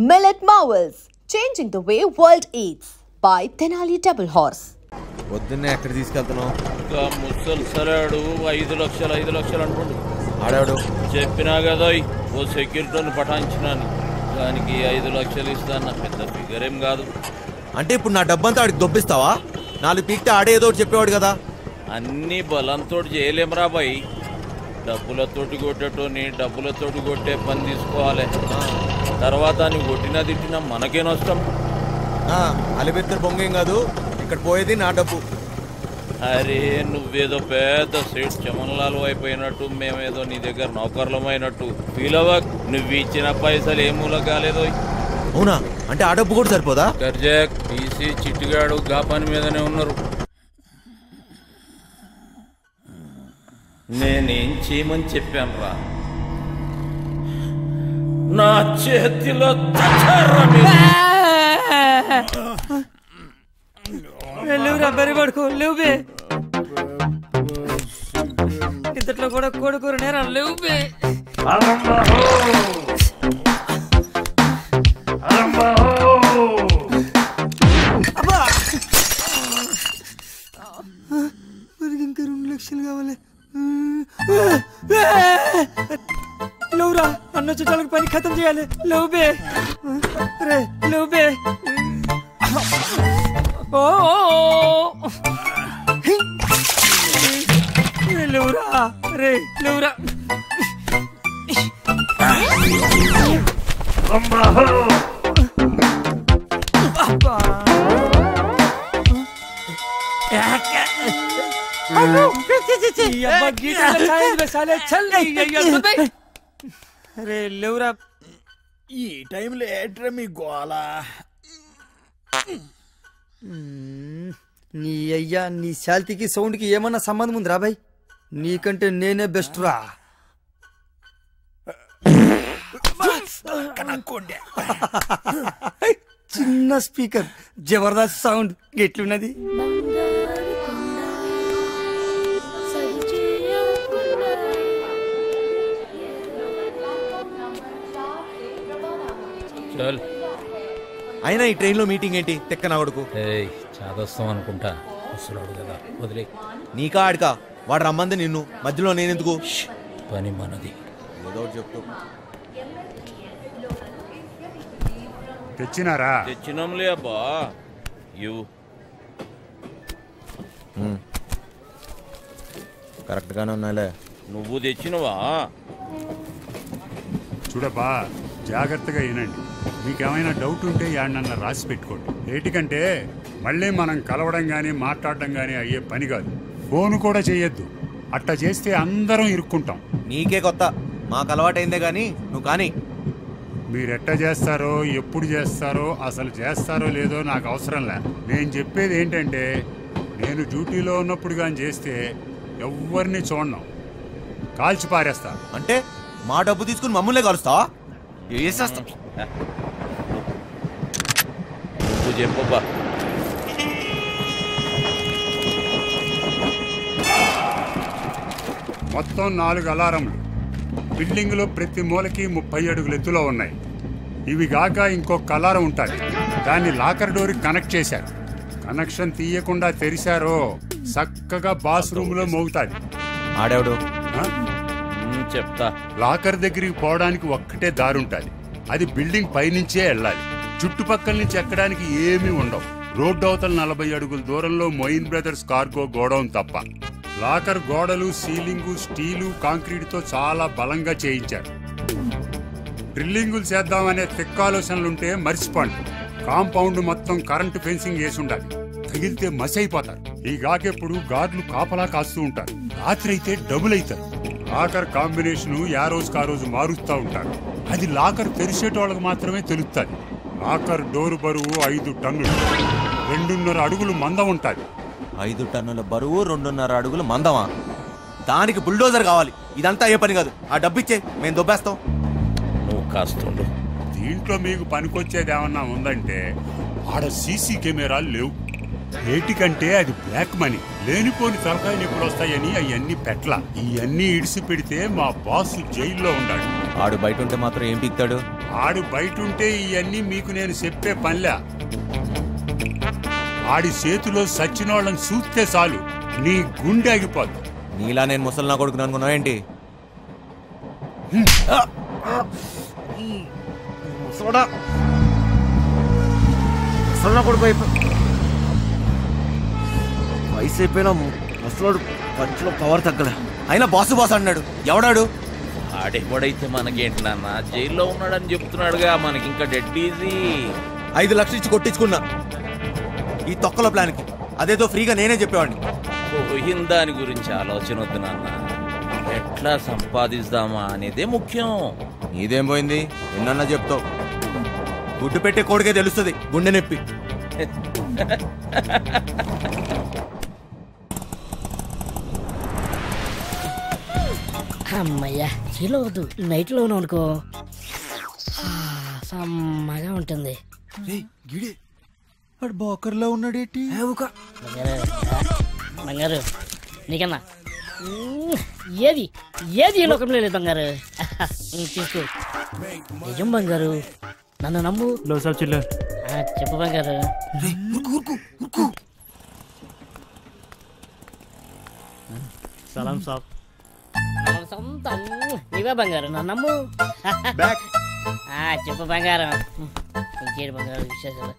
Millet Marvels, changing the way world eats by Tenali Double Horse. పొద్దున్నే ఎక్కడ తీసుకెళ్తున్నావు? ముసలి సరాడు 5 లక్షలు అనుకోండి. ఆడాడు చెప్పినా కదా ఓ సెక్యూరిటీని పటాయించినాను, దానికి 5 లక్షలు ఇస్తాను. పెద్ద ఫిగర్ ఏం కాదు. అంటే ఇప్పుడు నా డబ్బంతా ఆడికి దొబ్బిస్తావా? 4 పీక్తే ఆడే ఏదో ఒకటి చెప్పేవాడు కదా. అన్నీ బలంతో చేయలేం రా బాయ్. డబ్బులతోటి కొట్టేటోని డబ్బులతోటి కొట్టే పని తీసుకోవాలి. తర్వాత నువ్వు కొట్టినా తిట్టినా మనకే నష్టం. అలిబెత్తరు బొంగేం కాదు, ఇక్కడ పోయేది నా డబ్బు. అరే నువ్వేదో పెద్ద సేట్ చమన్లాలు అయిపోయినట్టు, మేమేదో నీ దగ్గర నౌకర్లమైనట్టు ఫీల్ అవ్వక్. నువ్వు ఇచ్చిన పైసలు ఏ మూల కాలేదో. అవునా? అంటే ఆ డబ్బు కూడా సరిపోదా? గర్జాక్ పీసీ చిట్టుగాడు గా పని మీదనే ఉన్నారు. నేనేం చేయమని చెప్పాను రా? నా చేతిలో రబ్బరి పడుకో లేవు బే. ఇంతట్లో కూడా కొడుకురు నేరా లేవు బే. ఇంకా 2 లక్షలు కావాలి. లేవురా, అన్న చుట్టాలకు పని ఖతం చేయాలి. లేవు బే రే, లేవు బే. లేవురా రే, లేవురా. రే లేవురా. ఈ టైంలో ఏట్రా మీ గోలా? నీ అయ్యా, నీ శాల్తీకి సౌండ్కి ఏమన్నా సంబంధం ఉంది రా బాయ్? నీకంటే నేనే బెస్ట్ రా. చిన్న స్పీకర్, జబర్దస్త్ సౌండ్. ఎట్లున్నది? అయినా ఈ ట్రైన్లో మీటింగ్ ఏంటి? తెక్క నా కొడుకు. చాదస్తాం అనుకుంటా. వస్తున్నాడు కదా, వదిలే. నీకా ఆడికా? వాడు రమ్మంది నిన్ను, మధ్యలో నేనెందుకు? పని మనది. ఏదో చెప్తూ తెచ్చినారా? తెచ్చినాంలే అబ్బా. ఇవ్వు. కరెక్ట్గానే ఉన్నాలే. నువ్వు తెచ్చినవా? చూడబ్బా, జాగ్రత్తగా వినండి. మీకేమైనా డౌట్ ఉంటే యాడనన్నా రాసి పెట్టుకోండి. ఏటికంటే మళ్ళీ మనం కలవడం కానీ మాట్లాడడం కానీ అయ్యే పని కాదు. ఫోన్ కూడా చేయొద్దు. అట్లా చేస్తే అందరం ఇరుక్కుంటాం. నీకే కొత్త, మాకు అలవాటైందే కానీ నువ్వు కానీ. మీరెట్ట చేస్తారో, ఎప్పుడు చేస్తారో, అసలు చేస్తారో లేదో నాకు అవసరం లే. నేను చెప్పేది ఏంటంటే, నేను డ్యూటీలో ఉన్నప్పుడు కానీ చేస్తే ఎవరిని చూడను, కాల్చి పారేస్తా. అంటే మా డబ్బు తీసుకుని మమ్మల్నే కలుస్తావా? వేసేస్తా. నువ్వు చెప్పబ్బా. మొత్తం 4 అలారంలు బిల్డింగ్లో ప్రతి మూలకి 30 అడుగుల ఎత్తులో ఉన్నాయి. ఇవి గాక ఇంకొక అలారం ఉంటుంది. దాన్ని లాకర్ డోర్కి కనెక్ట్ చేశారు. కనెక్షన్ తీయకుండా తెరిచారో చక్కగా బాత్రూంలో మోగుతుంది. ఆడేవాడు చెప్తా. లాకర్ దగ్గరికి పోవడానికి ఒక్కటే దారి ఉంటుంది. అది బిల్డింగ్ పైనుంచే వెళ్ళాలి. చుట్టుపక్కల నుంచి ఎక్కడానికి ఏమీ ఉండవు. రోడ్డు అవతల 40 అడుగుల దూరంలో మొయిన్ బ్రదర్స్ కార్గో గోడౌన్ తప్ప. లాకర్ గోడలు, సీలింగు స్టీలు, కాంక్రీట్తో చాలా బలంగా చేయించారు. డ్రిల్లింగులు చేద్దామనే తిక్కాలోచనలుంటే మర్చిపోండి. కాంపౌండ్ మొత్తం కరెంటు ఫెన్సింగ్ వేసి ఉండాలి. తగిలితే మసైపోతారు. ఈ గాకెప్పుడు గార్డులు కాపలా కాస్తూ ఉంటారు. రాత్రి అయితే డబుల్ అవుతారు. లాకర్ కాంబినేషన్ ఆ రోజుకి ఆ రోజు మారుస్తూ ఉంటారు. అది లాకర్ తెరిచేటోళ్ళకి మాత్రమే తెలుస్తుంది. లాకర్ డోరు బరువు 5 టన్నులు, 2.5 అడుగులు మందం ఉంటుంది. 5 టన్నుల బరువు, 2.5 అడుగులు మందమా? దానికి బుల్డోజర్ కావాలి. ఇదంతా ఏ పని కాదు. ఆ డబ్బు ఇచ్చే, మేము దొబ్బేస్తాం. నువ్వు కాస్తుండు. దీంట్లో మీకు పనికొచ్చేది ఏమన్నా ఉందంటే, ఆడ సీసీ కెమెరాలు లేవు. ఏటికంటే అది బ్లాక్ మనీ. లేనిపోని తలకాయలు ఎప్పుడు వస్తాయని అవన్నీ పెట్ల. ఇవన్నీ ఇడిసి పెడితే మా బాస్ జైల్లో ఉన్నాడు. ఆడు బయట ఉంటే మాత్రం ఏం పీక్తాడు? ఆడు బయట ఉంటే ఇవన్నీ మీకు నేను చెప్పే పనిలా. ఆడి చేతిలో సచ్చినోళ్ళని చూస్తే చాలు నీ గుండె ఆగిపోద్ది. నీలా నేను ముసలి నా కొడుకుని అనుకున్నావు ఏంటి? కొడుకు వయసు అయిపోయినా ముసలోడు పంచులో పవర్ తగ్గలే. అయినా బాసు బాస్ అన్నాడు. ఎవడాడు? ఆడెవడైతే మనకేంటి నాన్న, జైల్లో ఉన్నాడని చెప్తున్నాడుగా. మనకి ఇంకా డెడ్ ఈజీ. 5 లక్షలు ఇచ్చి కొట్టించుకున్నా ఈ తొక్కల ప్లాన్కి. అదేదో ఫ్రీగా నేనే చెప్పేవాడిని. పోయిన దాని గురించి ఆలోచన వద్దు నాన్న, ఎట్లా సంపాదిస్తామా అనేదే ముఖ్యం. నీదేం పోయింది? ఎన్నన్నా చెప్తావు. గుడ్డు పెట్టే కోడికే తెలుస్తుంది గుండె నొప్పి. అమ్మయ్యా చీలో వద్దు, నైట్లోనే అనుకో సమ్మగా ఉంటుంది. బోకర్లో ఉన్నాడేటి? బంగారు నీకన్నా ఏది ఏది ఈ లోకంలో లేదు బంగారు. తీసుకో. నిజం బంగారు, నన్ను నమ్ము. చెప్పు బంగారు. సలాం సాబ్. సొంతం నీవే బంగారు, నన్ను నమ్ము. చెప్పు బంగారం. ఇంకేడు బంగారు విశేషాలు?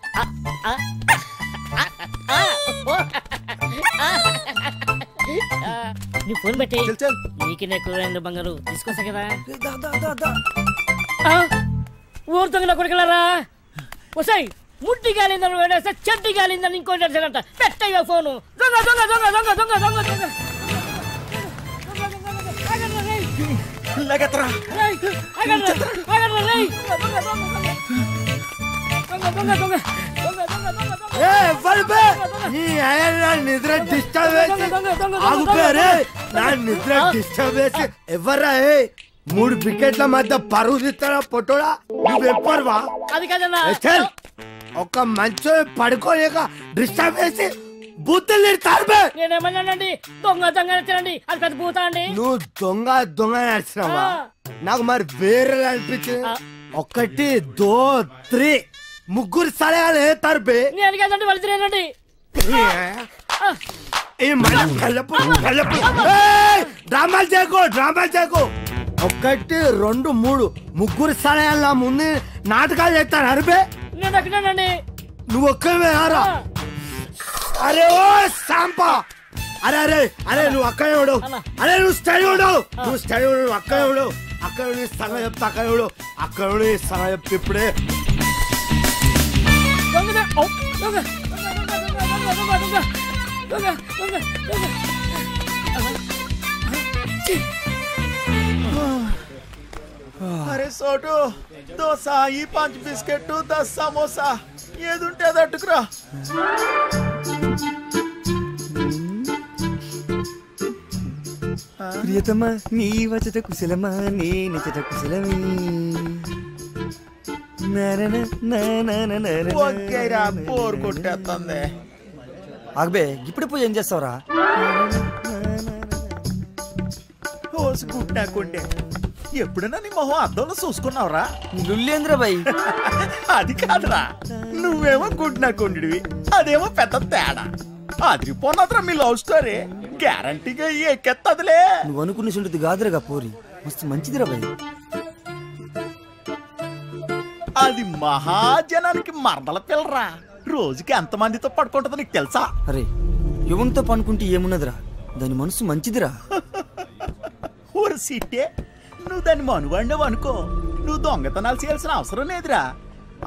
నీ ఫోన్ పెట్టి నీకు ఎక్కువ బంగారు తీసుకొస్తా కదా. ఊరుతుంది నా కొడుకులారా. వసాయి ముట్టి గాలిందని వేడేస్తే చెడ్డి గాలిందని ఇంకోటి అడిచారంట. పెట్టయ్యా ఫోను. దొంగ దొంగ దొంగ దొంగ దొంగ దొంగ దొంగ. నిద్ర డిస్టర్బ్ చేసి ఎవర్రా? 3 వికెట్ల మధ్య పరువు తీస్తారా పొట్టోడా? నువ్వెప్పర్వా? అది కదన్నా, ఒక మంచో పడుకోలేక డిస్టర్బ్ చేసి బూతులు తిడతారు. నేనేమన్నానండి? దొంగ దొంగ నచ్చండి, అది పెద్ద పూతా అండి. నువ్వు దొంగ దొంగ నడిచినావా? నాకు మరి వేరే అనిపించింది. 1 2 3 ముగ్గురు సలహాలు వేస్తారు. నేను కదండి వాళ్ళు తినేనండి. డ్రామాలు చేయకు, డ్రామాలు చేయకు. 1 2 3 ముగ్గురు సలహాలు నా ముందు నాటకాలు చేస్తారు. అరిపే నేను దక్కినానండి. నువ్వు ఒక్కరివే రా. అరే ఓ సాంపా, అరే అరే అరే నువ్వు అక్కడే ఉడు. అరే నువ్వు స్టడీ ఉడు, నువ్వు స్టడీ ఉడు. అక్కడే ఉడు, అక్కడ సగం చెప్తా. అక్కడ ఉడు, అక్కడ సగం చెప్తా. ఇప్పుడే అరే సోటు, దోశ, ఈ 5 బిస్కెట్, 10 సమోసా, ఏదుంటే అది అట్టుకురా. ప్రియతమా నీ వచ్చట కుశలమా, నేనచట కుశలమే. బోర్ కొట్టేస్తుంది. ఆగబే, ఇప్పుడు పోయి ఏం చేస్తావురా? కుట్టాకుంటే ఎప్పుడైనా నీ మొహం అద్దంలో చూసుకున్నావురా? లుల్లేంద్ర బాయ్. అది కాదురా, నువ్వేమో గుడ్నాకుండివి, అదేమో పెద్ద తేడా. అదిరిపోన్నదిరా మీ లవ్ స్టోరీ. గ్యారంటీగా ఎక్కెత్తదిలే. నువ్వు అనుకున్న సుంటుంది కాదురగా పోరి, మస్తు మంచిదిరా బాయ్. అది మహాజనానికి మరదల పిల్లరా. రోజుకి ఎంతమందితో పడుకుంటుందో నీకు తెలుసా? అరే ఎవరితో పనుకుంటే ఏమున్నదిరా, దాని మనసు మంచిదిరా. ఊరు సిట్టే, నువ్వు దాన్ని మనువాడినావు అనుకో, నువ్వు దొంగతనాలు చేయాల్సిన అవసరం లేదురా.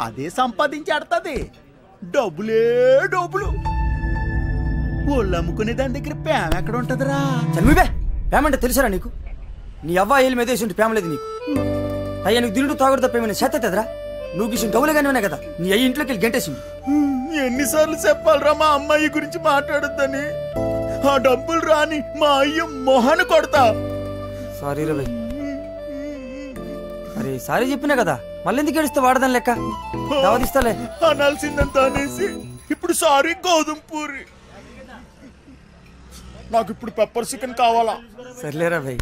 అదే సంపాదించాడుతుంది. డబ్బులే డబ్బులు. ఒళ్ళు అమ్ముకునే దాని దగ్గర ప్రేమ ఎక్కడ ఉంటదిరా? చల్మిబే, ప్రేమ అంటే తెలుసారా నీకు? నీ అవ్వ ఏళ్ళు మీద వేసి ప్రేమ లేదు నీకు. అయ్యా నువ్వు దిండు తాగుడు తప్ప ఏమైనా చేతరా? నువ్వు గిసిన డబ్బులుగానే ఉన్నాయి కదా, నీ అయ్యి ఇంట్లోకి వెళ్ళి గంటేసింది. ఎన్నిసార్లు చెప్పాలరా మా అమ్మాయి గురించి మాట్లాడొద్దని? ఆ డబ్బులు రాని మా అయ్య మొహాన్ని కొడతా. సారీ రవి. అరే సారీ చెప్పినా కదా, మళ్ళీ ఎందుకు ఏడుస్తే వాడదాని లెక్క. దావదిస్తాలే. అనాల్సిందంత అనేసి ఇప్పుడు సారీ గోధుమ పూరి. నాకు ఇప్పుడు పెప్పర్ చికెన్ కావాలా? సర్లేరా భయ్.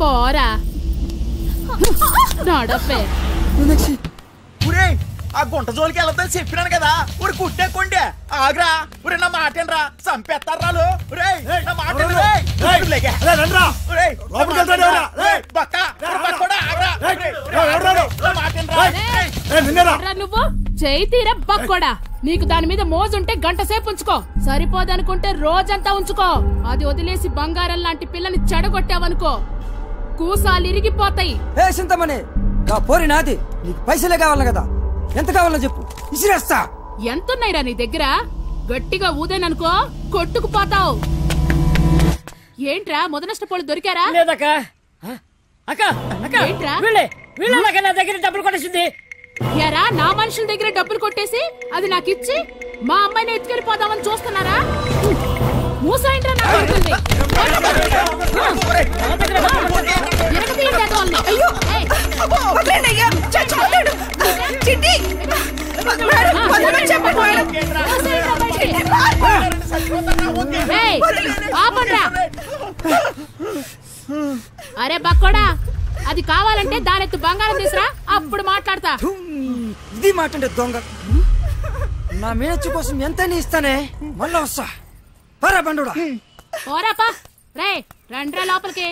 పోరా నడపే. ఊరే ఆ గుంట జోలికి వెళ్ళొద్దని చెప్పినాను కదా. ఊరి కుట్టేకోండి ఆగ్రా. ఊరే నా మాటేనరా చంపేస్తారా. నా మాట నువ్వు చేయి తీర బక్కోడా. నీకు దాని మీద మోజుంటే గంట సేపు ఉంచుకో, సరిపోదనుకుంటే రోజంతా ఉంచుకో. అది వదిలేసి బంగారం లాంటి పిల్లని చెడగొట్టావనుకో కూసాలు ఇరిగిపోతాయి. చింతమనే పోరి నాది. నీకు పైసలే కావాలి కదా, ఎంత కావాలో చెప్పు, ఇసిరేస్తా. ఎంతున్నాయిరా నీ దగ్గర? గట్టిగా ఊదేననుకో కొట్టుకుపోతావు. ఏంట్రా మొదనష్టపోళ్ళు దొరికారా? లేదక్క. అక్క అక్క ఏంట్రా వీళ్ళ నా దగ్గర డబ్బులు కొట్టేసింది. యారా నా మనుషుల దగ్గర డబ్బులు కొట్టేసి అది నాకు ఇచ్చి మా అమ్మాయిని ఎత్తుకెళ్ళిపోదామని చూస్తున్నారా? మూసాయింట్రా నా కొడుకుల్ని. అరే బక్కోడా, అది కావాలంటే దానెత్తు బంగారం తీసురా, అప్పుడు మాట్లాడతా. ఇది మాట్లాడే దొంగ. నా మేనచ్చు కోసం ఎంత ఇస్తానే, మళ్ళా వస్తా. పరా బండుడా. పోరాపా. రే రండ్రా లోపలికి.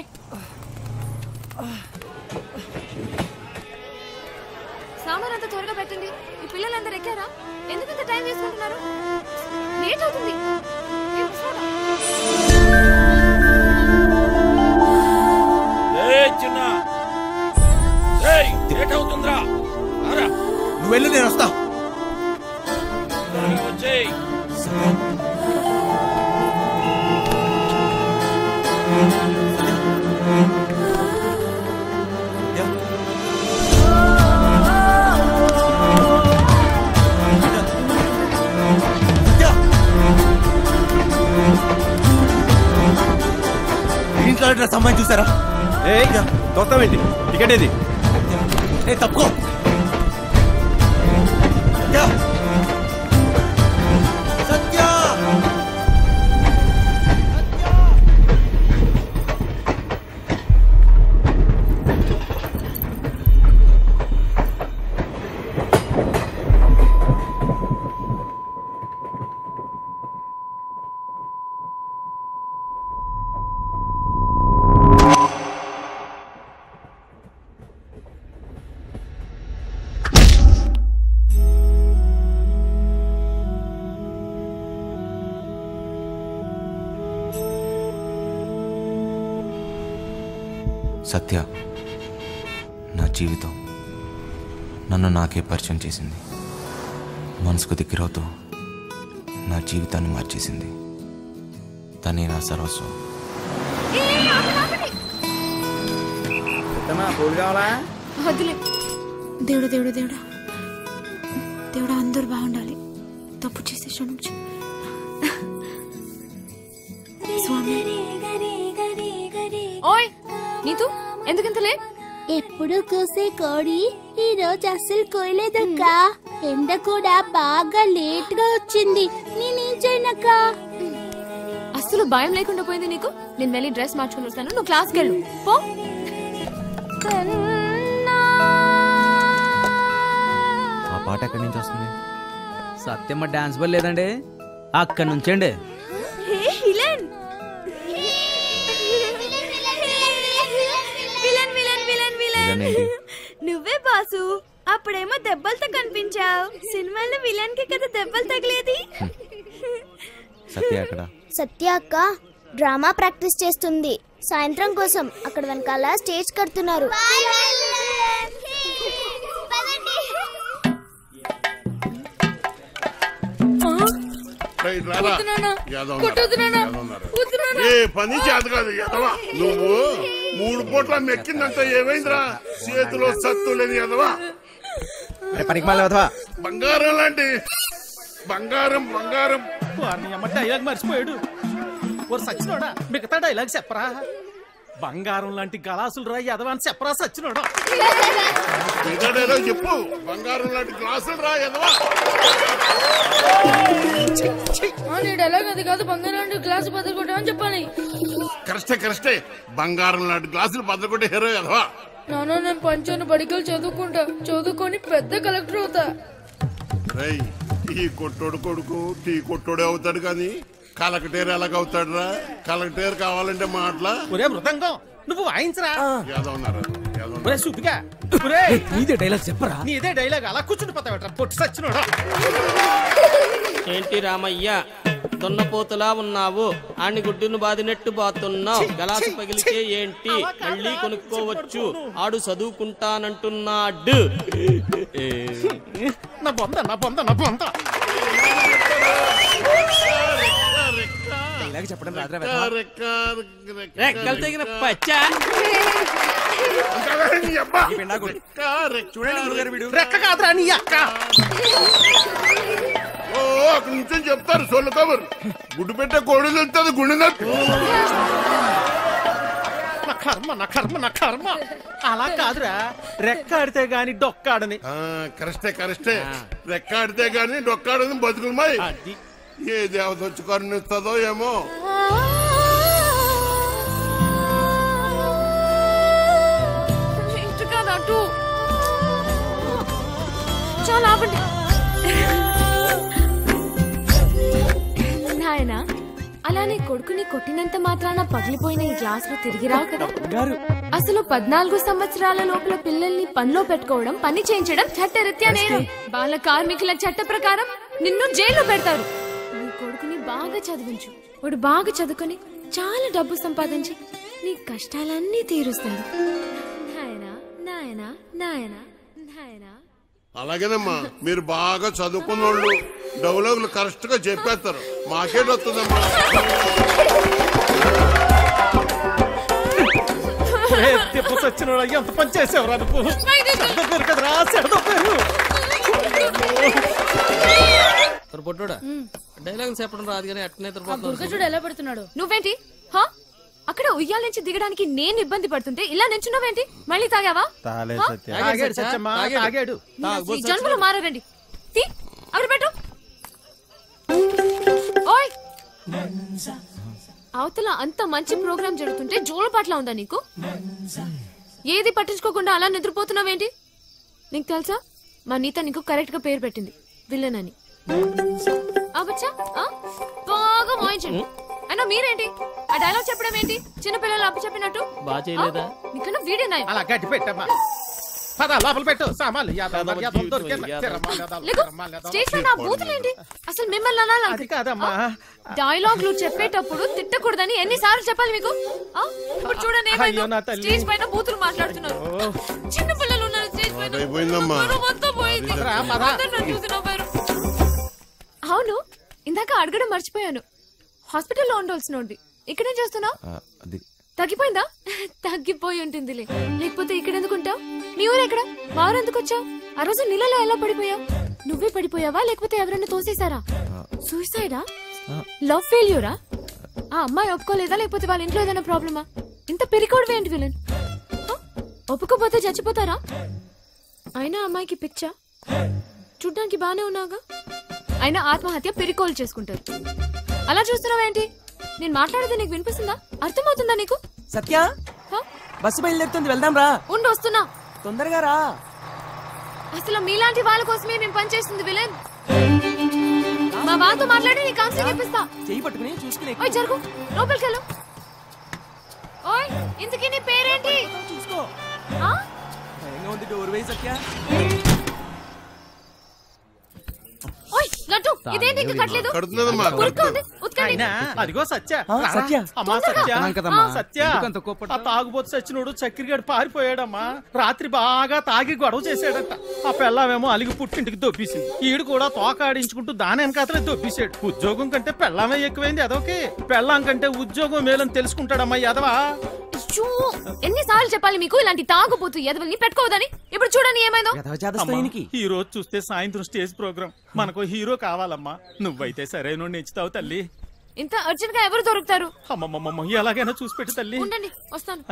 సామాన్ అంతా త్వరగా పెట్టండి. ఈ పిల్లలందరూ ఎక్కారా? ఎందుకంత టైం తీసుకుంటున్నారు? లేట్ అవుతుంది. నువ్వు వెళ్ళి నేను వస్తా. ఇంట్లో అమ్మాయి చూసారా? తొత్తమేంటి టికెట్ ఏది? తప్పుకో. సత్య సత్య నా జీవితం నన్ను నాకే పరిచయం చేసింది. మనసుకు దగ్గరవుతూ నా జీవితాన్ని మార్చేసింది. తనే నా సర్వస్వం. వద్దులే. దేవుడు దేవుడు దేవుడా దేవుడా అందరూ బాగుండాలి. తప్పు చేసే క్షమించు స్వామి. ఓయ్ నీతు ఎందుకంత లేట్? ఎప్పుడు కూసే కోడి ఈ రోజు అస్సలు కోయలేదక్క. ఎండ కూడా బాగా లేట్ గా వచ్చింది. నేనేం చేయనక్క? అస్సలు భయం లేకుండా పోయింది నీకు. నేను వెళ్ళి డ్రెస్ మార్చుకుని వస్తాను, నువ్వు క్లాస్కి వెళ్ళు పో. ఆ పాట ఎక్కడి నుంచి వస్తుంది? సత్యమ్మ డాన్స్ బల్ లేదండి, అక్కడి నుంచండి. నువ్వే బాసు. అప్పుడేమో దెబ్బలతో కనిపించావు. సినిమాలో విలన్ కి కదా దెబ్బలు తగిలేది. సత్య అక్కడ. సత్య అక్క డ్రామా ప్రాక్టీస్ చేస్తుంది. సాయంత్రం కోసం అక్కడ వెనకాల స్టేజ్ కడుతున్నారు. పని చేత కాదు ఎదవా. నువ్వు 3 పూట్ల మెక్కిందంతా ఏమైందిరా? చేతిలో సత్తు లేదు ఎదవా. పనికి మళ్ళీ వదవా. బంగారం లాంటి బంగారం బంగారం. డైలాగ్ మర్చిపోయాడు. సచ్చినోడా మిగతా డైలాగ్ చెప్పరా? బంగారం లాంటి గలాసులు రా ఎదవా అని చెప్పరా సచ్చినోడా? చెప్పు. బంగారం లాంటి గ్లాసులు రా ఎదవా. డైలాగ్ అది కాదు. బంగారం లాంటి గ్లాసు బదులు కొట్టామని చెప్పాలి. కరెక్టే బంగారం లాంటి గ్లాసులు బద్దకొట్టే హీరో కదవా. నాన్న నేను పంచాను బడికలు చదువుకుంటా, చదువుకొని పెద్ద కలెక్టర్ అవుతా. ఈ కొట్టోడు కొడుకు టీ కొట్టోడే అవుతాడు కానీ కలెక్టర్ ఎలాగవుతాడు రా? కలెక్టర్ కావాలంటే మాటలా మృదంగం నువ్వు వాయించరా. నీదే డైలాగ్ చెప్పరా. నీదే డైలాగ్ అలా కూర్చుని పోతావట పొట్టు సచ్చినోడా. ఏంటి రామయ్య దున్నపోతులా ఉన్నావు, ఆని గుడ్డును బాదినట్టు బాతున్నావు, గలాసు పగిలితే ఏంటి మళ్ళీ కొనుక్కోవచ్చు, ఆడు చదువుకుంటానంటున్నాడు. నా బొంద చెప్పడం రెక్కలు తెగిన పచ్చా. రెక్క కాదురా నీ అక్క. అక్కడి నుంచి చెప్తారు సొల్లు కబురు. గుడ్డు పెట్టే కోడి వెళ్తుంది గుండె నొప్పి. నా కర్మ అలా కాదురా, రెక్క ఆడితే గాని డొక్కాడని. కరెక్టే రెక్క ఆడితే గాని డొక్కాడని బతుకులమాయి. ఏ దేవత వచ్చి కరుణిస్తుందో ఏమో. చాలా ఆపండి నాయనా. అలానే కొడుకుని కొట్టినంత మాత్రాన పగిలిపోయిన ఈ గ్లాసులు తిరిగి రావు కదా. అసలు 14 సంవత్సరాల లోపల పిల్లల్ని పనిలో పెట్టుకోవడం, పని చేయించడం చట్టరీత్యా నేరం. బాల కార్మికుల చట్ట ప్రకారం నిన్ను జైల్లో పెడతారు. నీ కొడుకుని బాగా చదివించు, వాడు బాగా చదువుకొని చాలా డబ్బు సంపాదించి నీ కష్టాలన్నీ తీరుస్తాడు. నాయనా నాయనా నాయనా నాయనా. అలాగేనమ్మా, మీరు బాగా చదువుకున్న వాళ్ళు డైలాగులు కరెక్ట్ గా చెప్పేస్తారు. మాకేటొస్తుందమ్మా. వచ్చినోడా ఎంత పని చేసేవరా నువ్వు. కదరా పొట్టోడా డైలాగ్ చెప్పడం రాదు కానీ అట్నే చూడు ఎలా పెడుతున్నాడు. నువ్వేంటి అక్కడ ఉయ్యాల నుంచి దిగడానికి నేను ఇబ్బంది పడుతుంటే ఇలా నించున్నావేంటి? మళ్ళీ తాగావా? జన్మలో మారండి. అక్కడ పెట్టు. ఓయ్ అవతల అంత మంచి ప్రోగ్రామ్ జరుగుతుంటే జోలపాట్లా ఉందా నీకు? ఏది పట్టించుకోకుండా అలా నిద్రపోతున్నావేంటి? నీకు తెలుసా మా నీత నీకు కరెక్ట్ గా పేరు పెట్టింది, విలన్ అని. బాగా మోయించండి. అయినా మీరేంటి ఆ డైలాగ్ చెప్పడం ఏంటి? చిన్నపిల్లలు అప్పు చెప్పినట్టు. నీకన్నా వీడేనా అలా గట్టి పెట్టమ్మా. లోపల పెట్టు సామాన్లు. అసలు మిమ్మల్ని అనాలి కాదమ్మా. డైలాగులు చెప్పేటప్పుడు తిట్టకూడదని ఎన్నిసార్లు చెప్పాలి మీకు? ఇప్పుడు చూడండి స్టేజ్ పైన బూతులు మాట్లాడుతున్నారు. చిన్న పిల్లలు ఉన్నారు స్టేజ్ పైన. అవును, ఇందాక అడగడం మర్చిపోయాను. హాస్పిటల్లో ఉండవలసినోండి ఇక్కడేం చేస్తున్నావు? తగ్గిపోయిందా? తగ్గిపోయి ఉంటుందిలే, లేకపోతే ఇక్కడ ఎందుకుంటావు? మీ ఊరు ఎక్కడ? వారు ఎందుకు వచ్చావు? ఆ రోజు నీళ్ళలో ఎలా పడిపోయావు? నువ్వే పడిపోయావా లేకపోతే ఎవరైనా తోసేశారా? సూసైడా? లవ్ ఫెయిల్యూరా? ఆ అమ్మాయి ఒప్పుకోలేదా లేకపోతే వాళ్ళ ఇంట్లో ఏదైనా ప్రాబ్లమా? ఇంత పెరికోవడం ఏంటి విలన్? ఒప్పుకోపోతే చచ్చిపోతారా? అయినా అమ్మాయికి పిచ్చా? చూడ్డానికి బానే ఉన్నాగా. అయినా ఆత్మహత్య పెరికోలు చేసుకుంటారు. అలా చూస్తున్నావేంటి? నేను మాట్లాడేది నీకు వినిపిస్తుందా? అర్థమవుతుందా నీకు? సత్య బస్సు బయలుదేరుతుంది, వెళ్దాం రా. ఉండి వస్తున్నా, తొందరగా రా. అసలు మీలాంటి వాళ్ళ కోసమే మేము పనిచేస్తుంది విలన్. మా వాళ్ళతో మాట్లాడి నీ కౌన్సిలింగ్ ఇప్పిస్తా. చెయ్యి పట్టుకుని చూసుకుని ఓయ్ జరుగు, లోపలికి వెళ్ళు. ఓయ్ ఇంతకీ నీ పేరేంటి? చూసుకో. ఉంది డోర్ వేయి సత్య. ఓయ్ లడ్డు, ఇదేంటి ఇంకా కట్టలేదు? అదిగో సత్య. అమ్మా సత్య, ఆ తాగుబోతు సచ్చినోడు చక్కెరగాడు పారిపోయాడమ్మా. రాత్రి బాగా తాగి గొడవ చేశాడట. ఆ పెళ్ళామేమో అలిగి పుట్టింటికి దొబ్బేసింది. ఈడు కూడా తోక ఆడించుకుంటూ దాని వెనకాతలే దొబ్బేశాడు. ఉద్యోగం కంటే పెళ్ళామే ఎక్కువైంది అదొకే. పెళ్ళాం కంటే ఉద్యోగం మేలని తెలుసుకుంటాడమ్మా ఎదవా. ఎన్నిసార్లు చెప్పాలి మీకు ఇలాంటి తాగుబోతు ఎదవల్ని పెట్టుకోవద్దని? ఇప్పుడు చూడండి ఏమైందో. ఈ రోజు చూస్తే సాయంత్రం స్టేజ్ ప్రోగ్రామ్, మనకు హీరో కావాలమ్మా. నువ్వైతే సరైన నెచ్చుతావు తల్లి. ఇంత అర్జెంట్ గా ఎవరు దొరుకుతారు? అమ్మమ్మమ్మ ఎలాగైనా చూసి పెట్టు తల్లి. ఉండండి వస్తాను.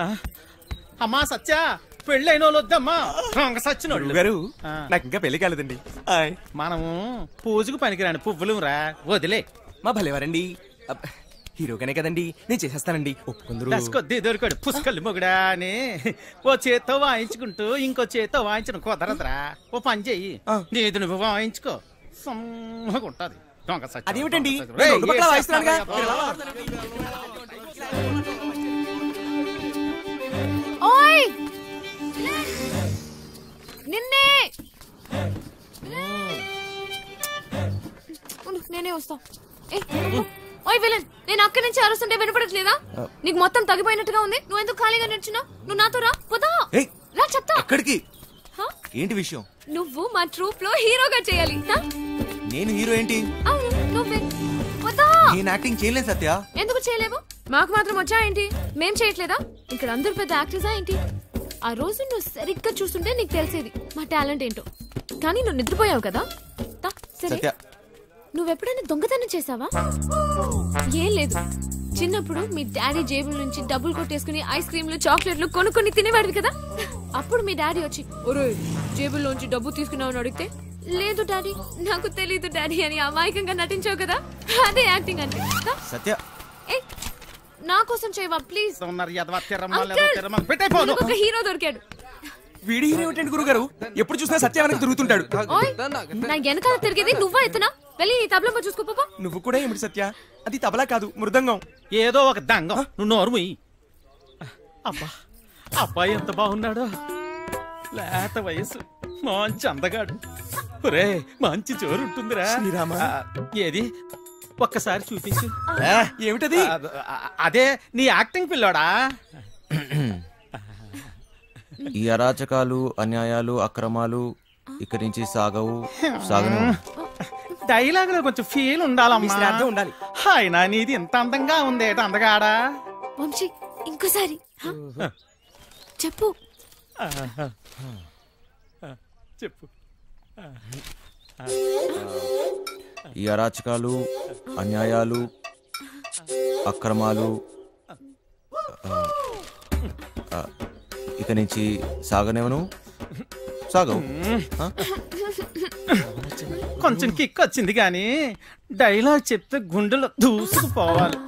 అమ్మా సత్య, పెళ్ళైన వాళ్ళు వద్దమ్మా. సచ్చినోళ్ళు గారు నాకు ఇంకా పెళ్లి కాలేదండి. మనము పూజకు పనికిరాని పువ్వులు రా, వదిలే. మా భలేవారండి. హీరోగానే కదండి, నేను చేసేస్తానండి. ఒప్పుకుందరు కొద్ది దొరికాడు పుష్కలు మొగుడా అని ఓ చేత్తో వాయించుకుంటూ ఇంకో చేత్తో వాయించడం కుదరదురా. ఓ పని చెయ్యి, నీది నువ్వు వాయించుకో, సమ్మగా ఉంటది. అదేమిటండి వాయిస్తున్నానుగా. ఓయ్ నిన్నే నేనే వస్తా. ఓయ్ విలన్, నేను అక్కడి నుంచి అరుస్తుంటే వినపడట్లేదా? నీకు మొత్తం తగ్గిపోయినట్టుగా ఉంది. నువ్వు ఎందుకు ఖాళీగా నిల్చున్నావు? నువ్వు నాతో రా, పోదా రా చెప్తా. ఎక్కడికి? ఏంటి విషయం? నువ్వు మా ట్రూప్ లో హీరోగా చేయాలి. నేను హీరో ఏంటి? నువ్వే పోదా. నేను యాక్టింగ్ చేయలేను సత్య. ఎందుకు చేయలేవు? మాకు మాత్రం వచ్చా ఏంటి? మేం చేయట్లేదా? ఇక్కడ అందరు పెద్ద యాక్టర్సా ఏంటి? ఆ రోజు నువ్వు సరిగ్గా చూస్తుంటే నీకు తెలిసేది మా టాలెంట్ ఏంటో. కానీ నువ్వు నిద్రపోయావు కదా. సరే, నువ్వెప్పుడైనా దొంగతనం చేసావా? ఏం లేదు, చిన్నప్పుడు మీ డాడీ జేబుల నుంచి డబ్బులు కొట్టేసుకుని ఐస్ క్రీమ్లు చాక్లెట్లు కొనుక్కొని తినేవాడివి కదా. అప్పుడు మీ డాడీ వచ్చి ఒరే జేబుల్లోంచి డబ్బు తీసుకున్నావు అని అడిగితే లేదు డాడీ, నాకు తెలీదు డాడీ అని అమాయకంగా నటించావు కదా. అదే యాక్టింగ్ అంటే. సత్య నా కోసం చేయవా ప్లీజ్. ఒక హీరో దొరికాడు. వీడి హీరో ఏంటండి గురుగారు? ఎప్పుడు చూసినా సత్య వెనక తిరుగుతుంటాడు. నా వెనకాల తిరిగేది నువ్వా? ఎత్తునా వెళ్ళి తబలా చూసుకోపో. నువ్వు కూడా ఏమిటి సత్య? అది తబలా కాదు, మృదంగం. ఏదో ఒక దంగం. నువ్వు నోరు ముయ్యి. అబ్బా అబ్బాయి ఎంత బాగున్నాడో. లేత వయసు, మంచి అందగాడు. ఒరే మంచి జోరు ఉంటుందిరా. ఏది ఒక్కసారి చూపించు. ఏమిటది? అదే నీ యాక్టింగ్ పిల్లోడా. ఈ అరాచకాలు, అన్యాయాలు, అక్రమాలు ఇక్కడి నుంచి సాగను. డైలాగ్ లో కొంచెం ఫీల్ ఉండాలమ్మా. ఉండాలి. అయినా నీది ఇంత అందంగా ఉంది అందగాడా. వంశీ ఇంకోసారి చెప్పు. చెప్పు. ఈ అరాచకాలు, అన్యాయాలు, అక్రమాలు ఇక నుంచి సాగనేవను. సాగవు. కొంచెం కిక్ వచ్చింది కానీ డైలాగ్ చెప్తే గుండెలో దూసుకుపోవాలి.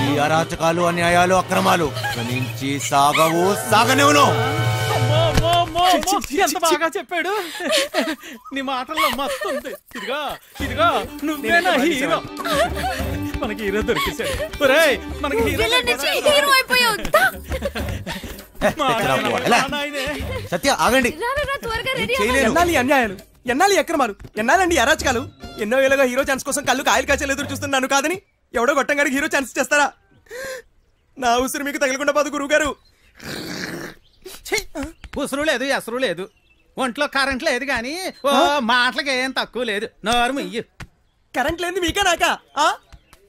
ఈ అరాచకాలు, అన్యాయాలు, అక్రమాలు ఇక నుంచి సాగనేవను. ఎంత బాగా చెప్పాడు. నీ మాటల్లో మస్తుంది. ఇదిగో నువ్వేనా హీరో. మనకి హీరో దొరికేశాడు. మనకి హీరో అయిపోయావు. సత్య ఆగండి. ఎన్నాలి అన్యాయాలు, ఎన్నాలి అక్రమాలు, ఎన్నాలండి అరాచకాలు. ఎన్నో ఏళ్ళగా హీరో ఛాన్స్ కోసం కళ్ళు కాయలు కాచేలు ఎదురు చూస్తున్నాను కాదని ఎవడో గొట్టంగాడికి హీరో ఛాన్స్ చేస్తారా? నా ఉసురు మీకు తగలకుండా పోదు గురువు గారు. ఉసురు లేదు, ఎసరు లేదు, ఒంట్లో కరెంట్ లేదు గాని మాటలకి ఏం తక్కువ లేదు. నోరు ఇయ్యు. కరెంట్ లేదు మీకా నాకా?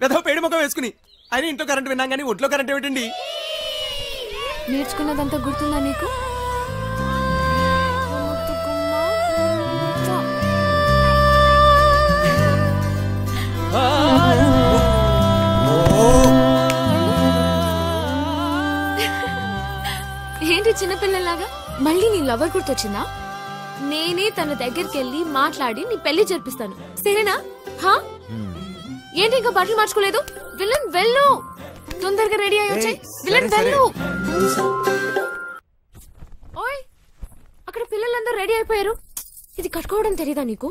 వెధవ పేడి ముఖం వేసుకుని ఆయన ఇంట్లో కరెంట్ విన్నాం కానీ ఒంట్లో కరెంట్ ఏమిటండి? నేర్చుకున్నదంతా గుర్తుందా నీకు? ఏంటి చిన్నపిల్లలాగా మళ్ళీ నీ లవర్ గుర్తొచ్చిందా? నేనే తన దగ్గరికి వెళ్ళి మాట్లాడి నీ పెళ్లి జరిపిస్తాను, సరేనా? ఏంటి ఇంకా బట్టలు మార్చుకోలేదు? విలన్ వెళ్ళు, తొందరగా రెడీ అయ్యి వచ్చాయి. విలన్ వెళ్ళు. ఓయ్ అక్కడ పిల్లలందరూ రెడీ అయిపోయారు. ఇది కట్టుకోవడం తెలీదా నీకు?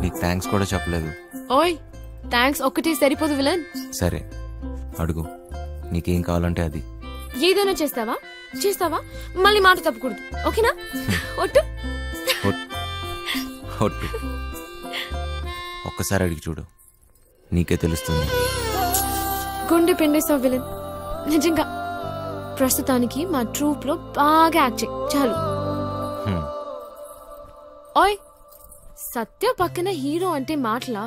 నీకు థ్యాంక్స్ కూడా చెప్పలేదు. ఓయ్ థ్యాంక్స్ ఒక్కటి సరిపోదు విలన్. సరే అడుగు, నీకేం కావాలంటే అది. ఏదైనా చేస్తావా? మళ్ళీ మాట తప్పకూడదు, ఓకేనా? ఒట్టు. ఒక్కసారి అడిగి చూడు, నీకే తెలుస్తుంది. గుండె పిండేస్తావు విలన్. నిజంగా ప్రస్తుతానికి మా ట్రూప్ లో బాగా యాక్ట్ చేయి చాలు. ఓయ్ సత్య పక్కన హీరో అంటే మాటలా?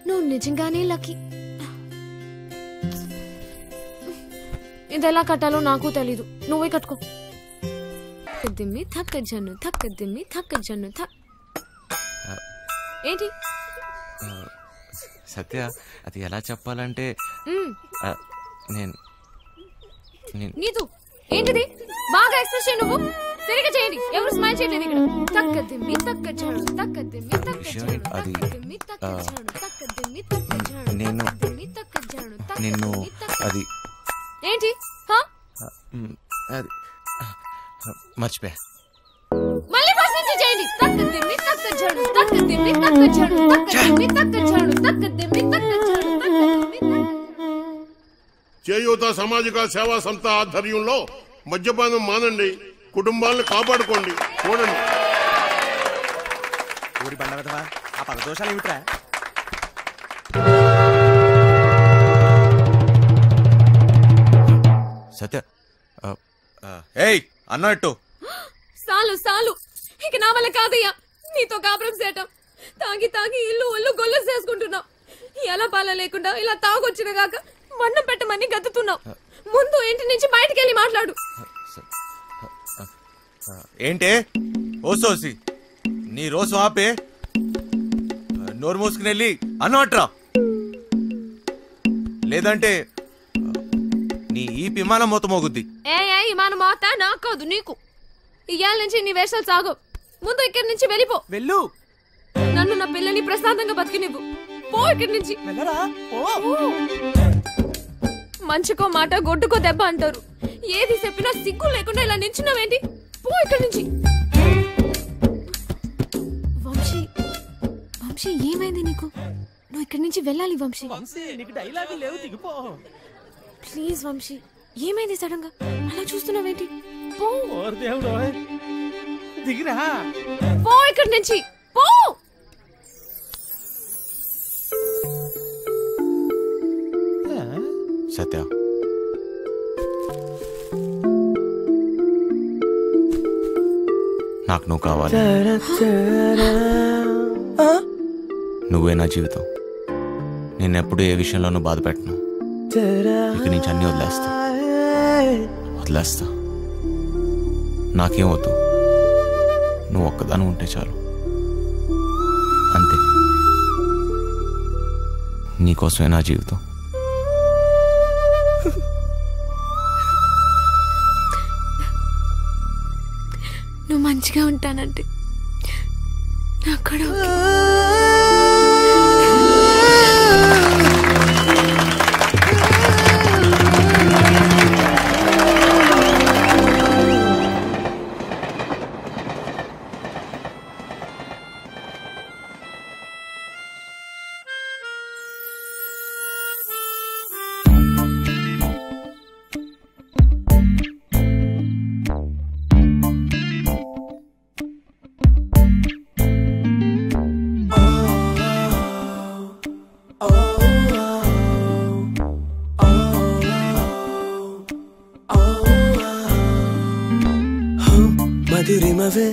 నువ్వు నిజంగానే లక్కీ. ఇది ఎలా కట్టాలో నాకు తెలీదు, నువ్వే కట్టుకో. దిమ్మి థక్క జన్ను థక్క దిమ్మి థక్క జన్ను థక్. ఏంటి సత్య, అది ఎలా చెప్పాలంటే నీదు ఏంటిది బాగా ఎక్స్ప్రెస్ చేయి నువ్వు సరిగా చేయండి ఎవరు స్మైల్ చేయలేదు ఇక్కడ తక్కదిమ్మి తక్కచాడు తక్కదిమ్మి తక్కచాడు అది తక్కదిమ్మి తక్కచాడు తక్కదిమ్మి తక్కచాడు నేను తక్కదిమ్మి తక్కచాడు నిన్ను అది ఏంటి హా అది మర్చిపోయా. మళ్ళీ ఫస్ట్ నుంచి చేయండి తక్కదిమ్మి తక్కచాడు తక్కదిమ్మి తక్కచాడు తక్కదిమ్మి తక్కచాడు తక్కదిమ్మి తక్కచాడు చేయూత సామాజిక సేవా సంస్థ ఆధ్వర్యంలో మద్యపానం మానండి, కుటుంబాలను కాపాడుకోండి. చూడండి ఊరి బండ వెధవా, ఆ పదదోషాలు ఏమిట్రా? సత్య ఏయ్ అన్నట్టు సాలు సాలు ఇక నా వల్ల కాదయ్యా నీతో కాపురం చేయటం. తాగి తాగి ఇల్లు ఒళ్ళు గొల్లు చేసుకుంటున్నావు. ఎలా పాల లేకుండా ఇలా తాగొచ్చిన కాక వన్నం పెట్టమని గతుతున్నావు. ముందు ఇంటి నుంచి బయటికి వెళ్ళి మాట్లాడు. ఏంటే ఓసోసి నీ రోజు ఆపే నోరు మూసుకుని వెళ్ళి అన్నట్రా, లేదంటే నీ ఈ విమానం మొత్తం మోగుద్ది. ఏ విమానం మోతా నాకు కాదు నీకు. ఇయ్యాల నుంచి నీ వేషాలు సాగు. ముందు ఇక్కడి నుంచి వెళ్ళిపో. వెళ్ళు. నన్ను నా పిల్లని ప్రశాంతంగా బతికినివ్వు. పో ఇక్కడి నుంచి. మంచికో మాట గొడ్డుకో దెబ్బ అంటారు. ఏది చెప్పినా సిగ్గు లేకుండా ఇలా నించున్నావేంటి? పో ఇక్కడి నుంచి. వంశీ వంశీ ఏమైంది నీకు? నువ్వు ఇక్కడి నుంచి వెళ్ళాలి వంశీ. నీకు డైలాగు లేవు, దిగిపో ప్లీజ్ వంశీ. ఏమైంది సడన్ గా అలా చూస్తున్నావేంటి? పో. దేవుడు దిగిరా. పో ఇక్కడి నుంచి పో. సత్య నాకు నువ్వు కావాలి. నువ్వే నా జీవితం. నేనెప్పుడు ఏ విషయంలోనూ బాధ పెట్టను. ఇక నుంచి అన్ని వదిలేస్తా. నాకేం వద్దు, నువ్వు ఒక్కదాని ఉంటే చాలు. అంతే. నీకోసమే నా జీవితం. నువ్వు మంచిగా ఉంటానంటే నాకు కూడా మధురిమవే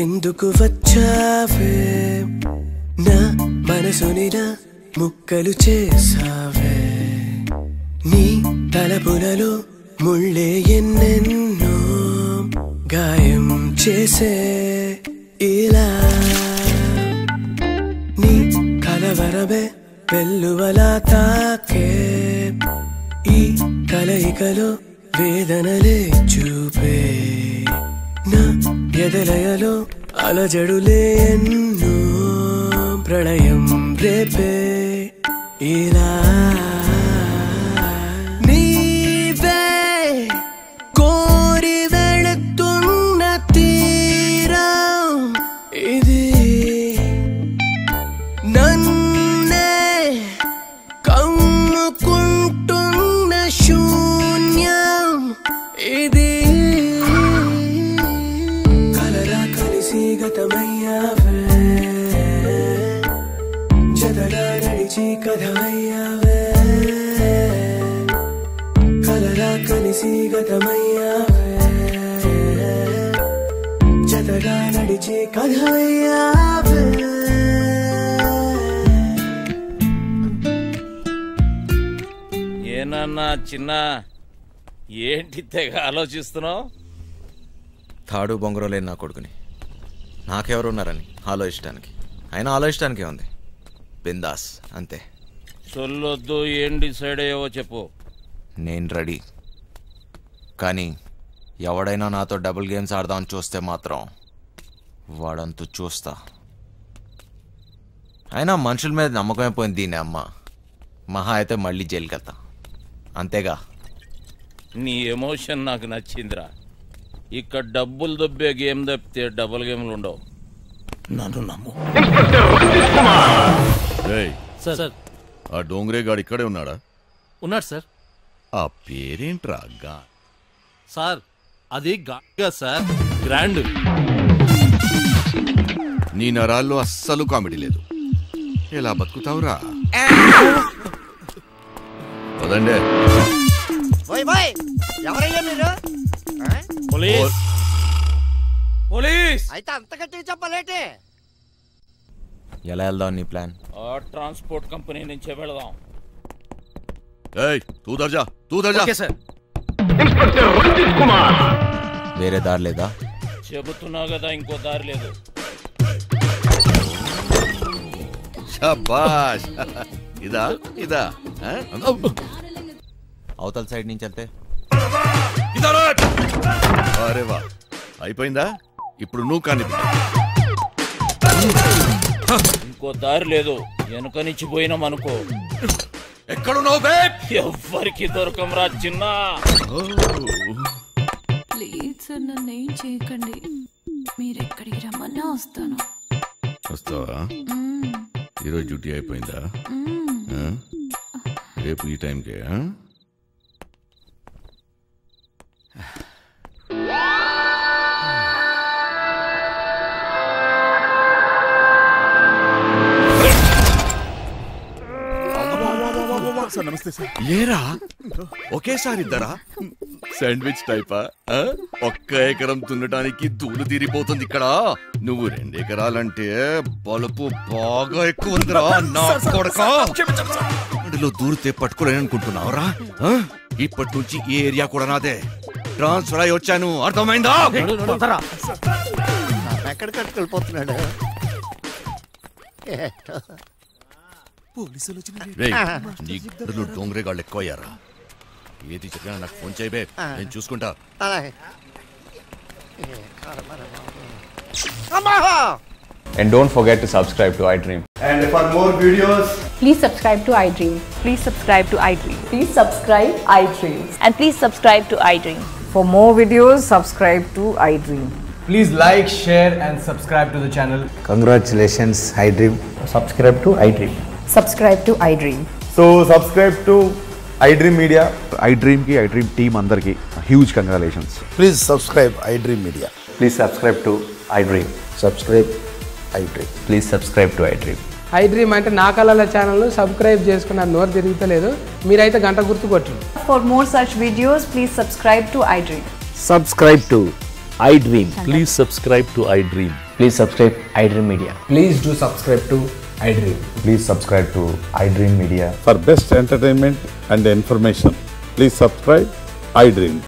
ఎందుకు వచ్చావే, నా మనసుని నా ముక్కలు చేసావే. నీ తలపులలో ముళ్ళే ఎన్నెన్నో గాయం చేసే ఇలా. నీ కలవరమే వెల్లువలా తాకే ఈ కలయికలో వేదనలే చూపే. నా ఎదలయలో అలజడులే ఎన్నో ప్రళయం రేపే ఇలా. నీవే కోరి వెళుతున్న తీరం ఇది, నన్నే కమ్ముకుంటున్న శూన్యం ఇది. గతమయ్యావే జతగా నడిచి కథమయ్యావే, కలలా కలిసి గతమయ్యావే జతగా నడిచి కథమయ్యావే. ఏనన్నా చిన్న ఏంటి తెగ ఆలోచిస్తున్నావు? తాడు బొంగరం లేని నా కొడుకుని నాకెవరున్నారని ఆలోచించడానికి. అయినా ఆలోచించడానికి ఉంది. బిందాస్ అంతే. సొల్లొద్దు. ఏం డిసైడ్ అయ్యావో చెప్పు. నేను రెడీ, కానీ ఎవడైనా నాతో డబుల్ గేమ్స్ ఆడదామని చూస్తే మాత్రం వాడంతూ చూస్తా. అయినా మనుషుల మీద నమ్మకమే పోయింది దీని అమ్మ. మహా అయితే మళ్ళీ జైలుకి వెళ్తా, అంతేగా. నీ ఎమోషన్ నాకు నచ్చిందిరా. ఇక్కడ డబ్బులు దొబ్బే గేమ్ తప్పితే డబుల్ గేమ్లు ఉండవు. నన్ను నమ్ము. సార్ ఆ డోంగ్రే గాడు ఇక్కడే ఉన్నాడా? ఉన్నాడు సార్. ఆ పేరేంట్రా? సార్ అది గా సార్, గ్రాండ్. నీ నరాల్లో అస్సలు కామెడీ లేదు. ఎలా బతుకుతావురా? పదండే. ఎవరయ్యా మీరు? పోలీస్. పోలీస్ అయితే అంత గట్టిగా చెప్పలేటే. ఎలా వెళ్దాం నీ ప్లాన్? ట్రాన్స్పోర్ట్ కంపెనీ నుంచే వెళదాం. వేరే దారి లేదా? చెబుతున్నా కదా, ఇంకో దారి లేదు. శాబాష్. ఇదా ఇదా అవతల సైడ్ నుంచి వెళ్తే. అరే వా, అయిపోయిందా? ఇప్పుడు నువ్వు కానీ. ఇంకో దారి లేదు. వెనుక నుంచి పోయినాం అనుకో. ఎక్కడున్నావు? ఎవ్వరికి దొరకంరా చిన్న. ప్లీజ్ సార్, నన్ను ఏం చేయకండి. మీరు ఎక్కడికి రమ్మన్నా వస్తాను. వస్తావా? ఈరోజు డ్యూటీ అయిపోయిందా? రేపు ఈ టైంకే? ఏరా ఒకేసారి ఇద్దరా? శాండ్విచ్ టైపా? ఒక్క ఎకరం దున్నడానికి ధూళి తీరిపోతుంది ఇక్కడ. నువ్వు 2 ఎకరాలంటే బలుపు బాగా ఎక్కువ ఉందిరా నా కొడకా. అందులో దూరితే పట్టుకోలేననుకుంటున్నావురా? ఇప్పటి నుంచి ఈ ఏరియా కూడా నాదే. ట్రాన్స్ఫర్ అయి వచ్చాను, అర్థమైందా? ఎక్కడికి వెళ్ళిపోతున్నాడు? డోంగ్రే గాళ్ళు ఎక్కువ అయ్యారా? ఏది చెప్పినా నాకు ఫోన్ చేయబే, నేను చూసుకుంటా. And don't forget to subscribe to iDream. And for more videos, please subscribe to iDream. Please subscribe to iDream. Please subscribe iDream. And please subscribe to iDream. For more videos, subscribe to iDream. please like, share and subscribe to the channel. Congratulations, iDream. Subscribe to iDream. Subscribe to iDream. So subscribe to iDream Media. iDream ki iDream team andarki huge congratulations. Please subscribe iDream Media. Please subscribe to iDream. Subscribe iDream. Please subscribe to iDream. iDream అంటే నా కళల channel subscribe చేసుకున్న నోరు తిరుగుతలేదు. మీరైతే గంట గుర్తు కొట్టండి. For more such videos, please subscribe to iDream. Subscribe to iDream. Please subscribe to iDream. Please subscribe iDream Media. Please do subscribe to iDream. Please subscribe to iDream Media. For best entertainment and information, please subscribe iDream.